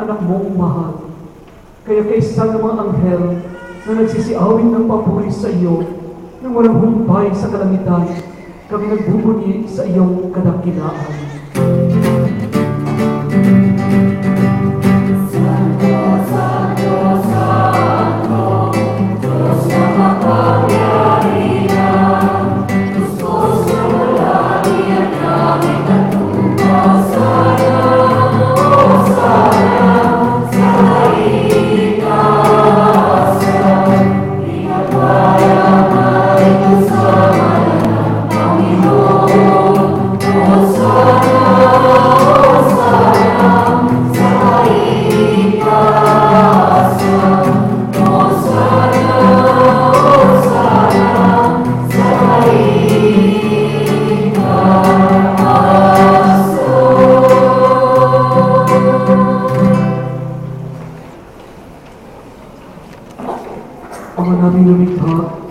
anak mong mahal. Kaya kaisa ng mga anghel na nagsisiawit ng papuri sa iyo, nang walang humpay sa kalangitan, kami nagbubuni sa iyong kadakilaan. Ama naming lumikha,